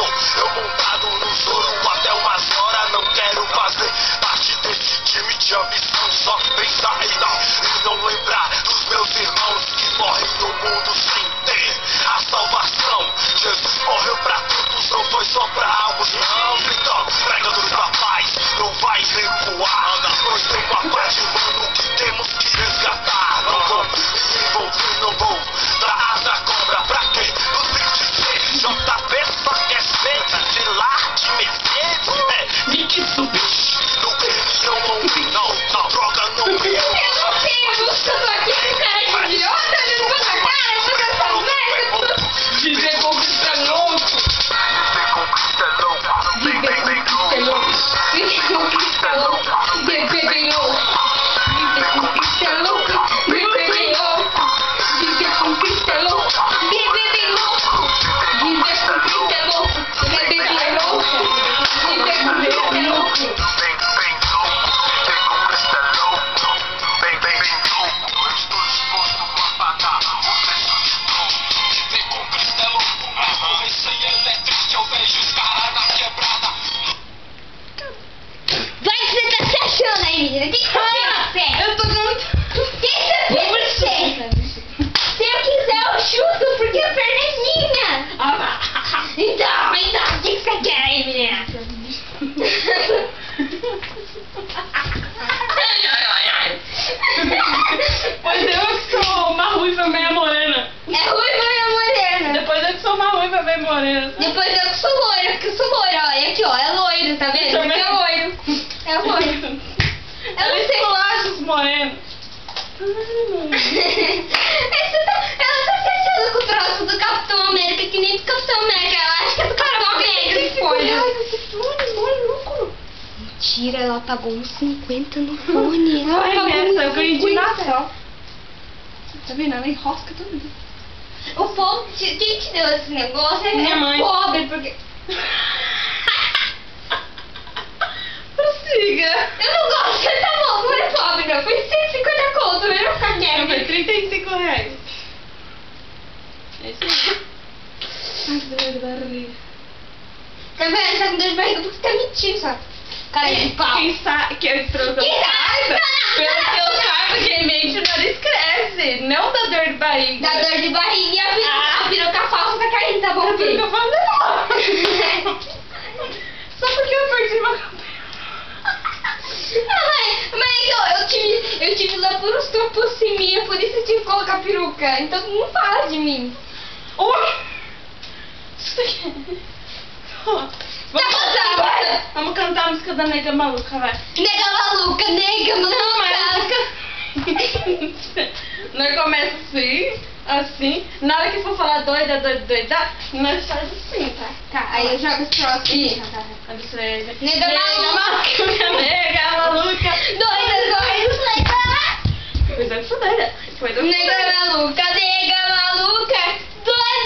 Eu montado no choro até umas horas. Não quero fazer parte desse time de ambição. Só pensar e não lembrar dos meus irmãos que morrem no mundo sem ter a salvação. Jesus morreu pra todos, não foi só pra alguns, não. Então, pregando pra paz, não vai recuar. Nós tem uma parte, mano, que temos que resgatar. Não vou me envolver, não vou dar asa à cobra. Pra quem nos tem dizer, JP só quer ser de lá de Mercedes. Me que subir, no perdião não, droga não me. Eu não sei, você tá aqui com cara de idiota, olhando pra sua cara, fazendo essa merda. Viver conquista é louco. Viver conquista é louco. Viver conquista é louco. Viver bem louco. Viver conquista é louco. Viver bem louco. Viver conquista é louco. Viver bem louco. Viver conquista é louco. Viver bem louco. Viver conquista é louco. Vai que você tá se achando aí, menina. O que você pensa? Eu tô muito... O que você pensa? Se eu quiser eu chuto, porque a perna é minha. Então, o que você quer aí, menina? Pois eu que sou uma ruiva meia morena. É ruiva ou é morena? Depois eu que sou uma ruiva meia morena. Depois eu que sou loira, porque eu sou loira. Olha aqui, ó, é loiro, tá vendo? Também. Porque é loiro. É loiro. Eu Ela não sei. esculacha os morenos. Ela tá se achando com o troço do Capitão América, que nem do Capitão América. Ela acha que é do Capitão América. Mentira, ela pagou uns 50 no fone. Ela Ai, pagou nessa, uns eu ganhei de 50. Natal. Tá vendo? Ela enrosca tudo. O povo, quem te deu esse negócio é Minha mãe. pobre, porque... Prossiga. Eu não gosto, tá bom, não é pobre não. Foi 150 conto, eu não ficar Não, quieta. foi 35 reais. É isso aí. Ai, dor de barriga. Tá vendo? Tá com dor de barriga porque você tá mentindo, só. Cara de pau. Quem sabe que eu trouxe Quem sabe? pelo que eu saiba, quem mente o nariz cresce. Não dá dor de barriga. Dá dor de barriga e a peruca falsa tá caindo, tá bom, Por que filho? eu falo não? Só porque eu perdi uma cabeça. Mas eu tive lá por uns topossiminha, por isso eu tive que colocar peruca. Então não fala de mim. Oi! Isso daqui. Vamos cantar a música da Nega Maluca, vai. Nega maluca, nega maluca. Não, mas nós começa assim. Na hora que for falar doida, nós faz assim, tá? Tá, aí eu jogo esse troço aqui. Observe. Nega maluca. Nega maluca. Doida. Cuidado com doida. Nega maluca, nega maluca. Dois.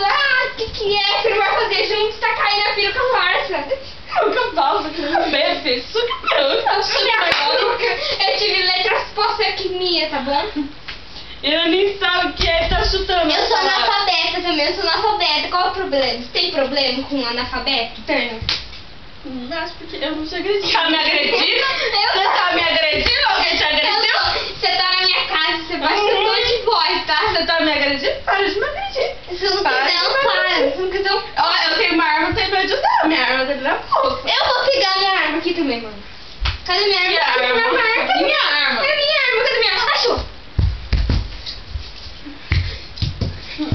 Ah, que é? Você não vai fazer junto? Tá caindo a peruca farsa. Peruca falsa, que não bebe. Isso que peruca. Eu tive letrospossectomia, tá bom? Ele nem sabe o que é, tá chutando. Eu sou analfabeta também, eu sou analfabeta. Qual é o problema? Você tem problema com analfabeto? Tem. Não, acho porque eu não te agredi. Tá me agredindo? Eu Você tá me agredindo? Alguém te agrediu? Você tá na minha casa, você baixa o tom de voz, tá? Você tá me agredindo? Para de me agredir. Se eu não Para quiser, de eu me paro. agredir. Se não quiser, eu... Ó, eu tenho uma arma, não tenho medo de usar. Minha arma dele na bolsa. Eu vou pegar minha arma aqui também, mano. Cadê minha arma? Que arma? Minha arma. Cadê minha arma? Cadê minha arma? Achou.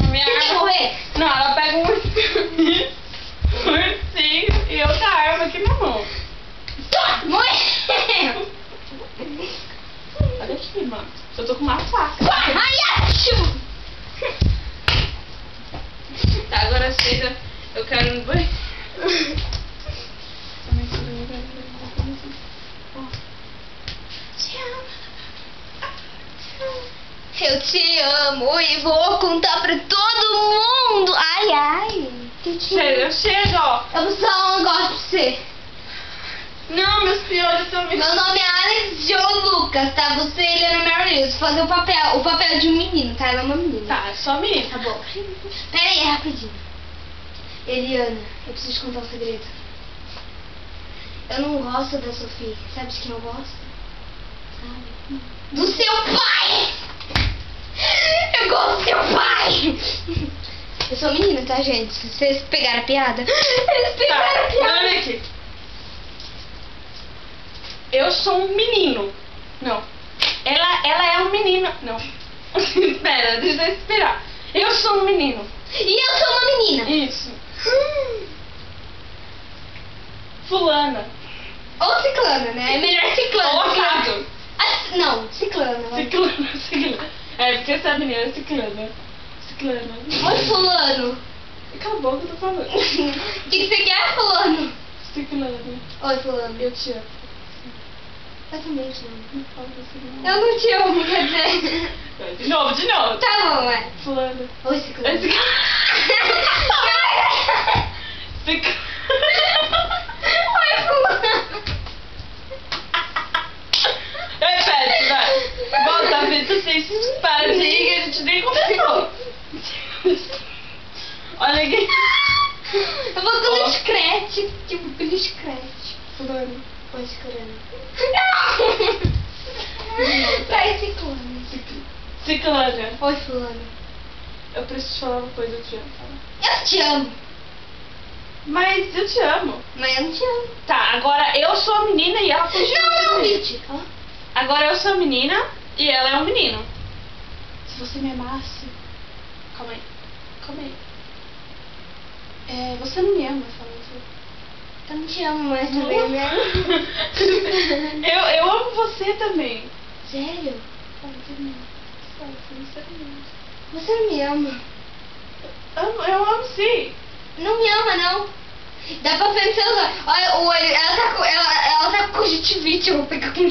Minha Você quer arma. morrer? Não, ela pega um ursinho e outra arma aqui na mão. Morreu. Olha aqui, mano. Eu tô com uma faca. Ai, achou. Tá, agora chega. Eu quero ir no banheiro. Eu te amo e vou contar pra todo mundo. Ai, ai. Chega, chega, ó. Eu vou dar um negócio pra você. Não, meus piolhos estão me... Meu nome é Alex Joe Lucas, tá? Você e Eliana Mary Lewis. Fazer o papel de um menino, tá? Ela é uma menina. Tá, só menina. Tá bom. Pera aí, rapidinho. Eliana, eu preciso te contar um segredo. Eu não gosto da Sofia. Sabe de quem eu gosto? Sabe? Do seu pai! Eu gosto do seu pai! Eu sou menina, tá, gente? Se vocês pegaram a piada. Eles pegaram a piada. Olha aqui. Eu sou um menino. Não. Ela é um menino. Não. Espera, deixa eu esperar. Eu sou um menino. E eu sou uma menina. Isso. Fulana. Ou ciclana, né? É melhor ciclana. Ou porque- Otávio. Não, ciclana. vai. Ciclana. É, porque essa menina é ciclana. Ciclana. Oi, fulano. Cala a boca, eu tô falando. O que você quer, fulano? Ciclana. Oi, fulano. Eu te amo. Eu também te amo. Não fala assim, não. Eu não te amo, quer dizer. De novo, de novo. Tá bom, é. Fulana. Oi, ciclano. Ciclana. Oi, fulano. Repete, vai. Volta a vida sem paradinha que a gente nem começou. Olha aqui. Eu vou tudo Ó. discrete, tipo, discrete. Fulano. Oi, ciclano. Vai, ciclano. Ciclana. Oi, fulano. Eu preciso te falar uma coisa, eu te amo. Eu te amo, Mas eu te amo. mas eu não te amo. Tá, agora eu sou a menina e ela continua Não, sendo não, menina. Mitch. Ó. Agora eu sou a menina e ela é um menino. Se você me amasse... Calma aí. Calma aí. Você não me ama, fala assim. Eu não te amo mais também, né? eu amo você também. Sério? Fala assim, sinceramente. Você não me ama? Eu amo sim. Não me ama, não. Dá pra ver nos seus olhos. Olha o olho. Ela tá com conjuntivite. Eu vou pegar com